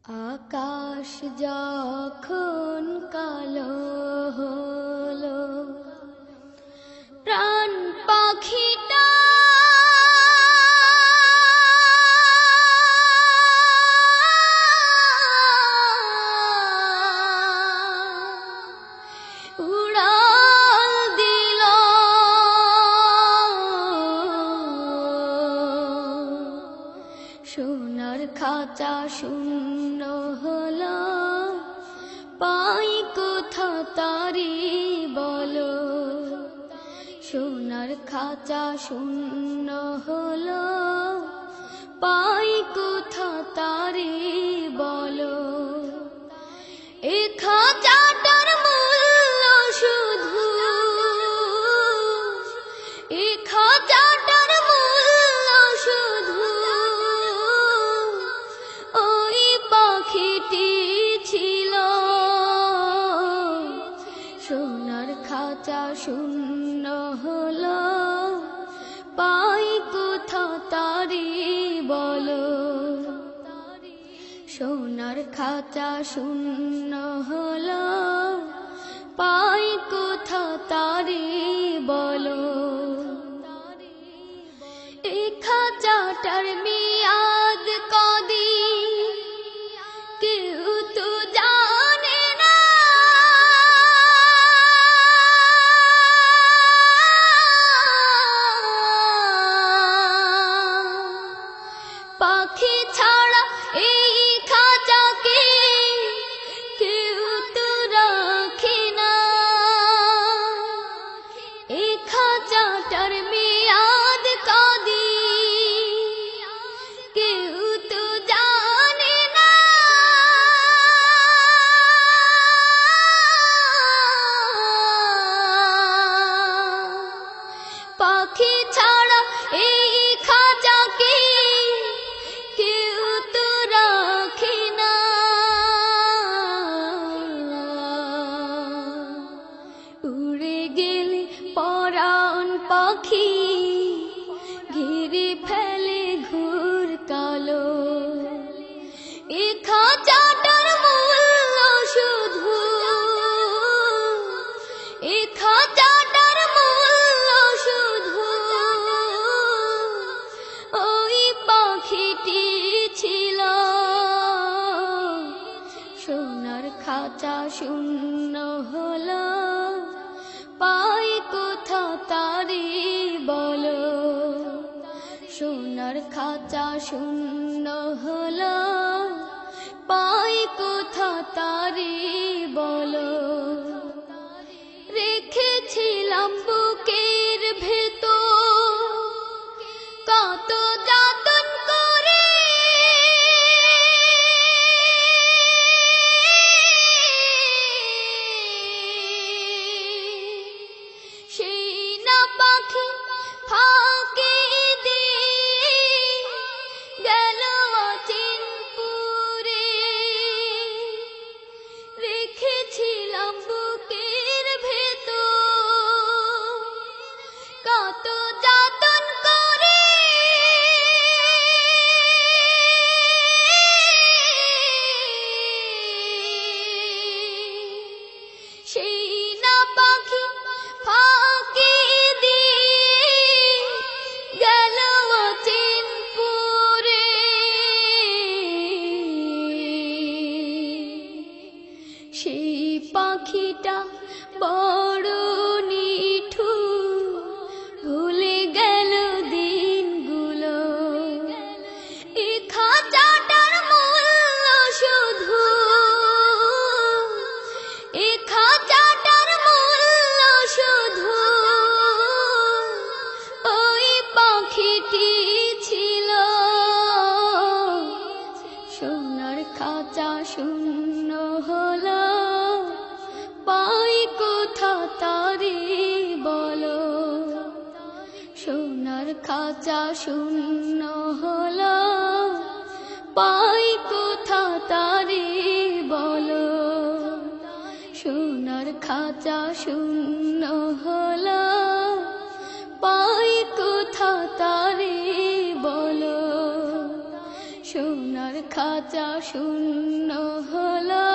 আকাশ যখন কালো হলো, প্রাণ পাখিটা উড়াল দিল। সোনার খাঁচা শূন্য হলো, পাই কোথা তারি বলো। সোনার খাঁচা শূন্য হলো, পাই কোথা তারি বলো। এ খাঁচাটার মূল্য শুধু, এ খাঁচাটার মূল্য শুধু ওই পাখিটি ছিল। সোনার খাঁচা শূন্য হলো, পাই কোথা তারি বলো। সোনার খাঁচা শূন্য হলো, পাই কোথা তারি বলো। এই খাঁচাটার মেয়াদ কদিন কেউ তো জানে না। পাখি ছাড়া এই খাঁচাকে কেউ তো রাখে না। এই খাঁচাটার মেয়াদ কদিন কেউ তো জানে না। পাখি ছাড়া এই খাঁচাকে কেউ তো রাখে না। উড়ে গেলে পরাণ পাখি ঘিরে ফেলে ঘুর কালো। এ খাঁচাটার মূল্য শুধু, এ খাঁচাটার মূল্য শুধু ওই পাখিটি ছিল। সোনার খাঁচা শূন্য হলো, পাই কোথা তারি বলো। সোনার খাঁচা শূন্য হলো, পাই কোথা তারি বলো। রেখেছিলাম বুকের ভেতর কত যতন করে। সেই না পাখি ফাঁকি দিয়ে গেল অচিনপুরে। রেখেছিলাম বুকের ভেতর কত যতন করে। সেই না পাখি ফাঁকি দিয়ে গেল অচিনপুরে। সেই পাখিটা বড় নিঠুর, ভুলে গেল দিনগুলো। এ খাঁচাটার মূল্য শুধু, এ খাঁচাটার মূল্য শুধু ওই পাখিটি ছিল। সোনার খাঁচা শূন্য হলো, পাই কোথা তারি বলো। সোনার খাঁচা শূন্য হলো, পাই কোথা তারি বলো। সোনার খাঁচা শূন্য হলো, পাই কোথা তারি বলো। সোনার খাঁচা শূন্য হলো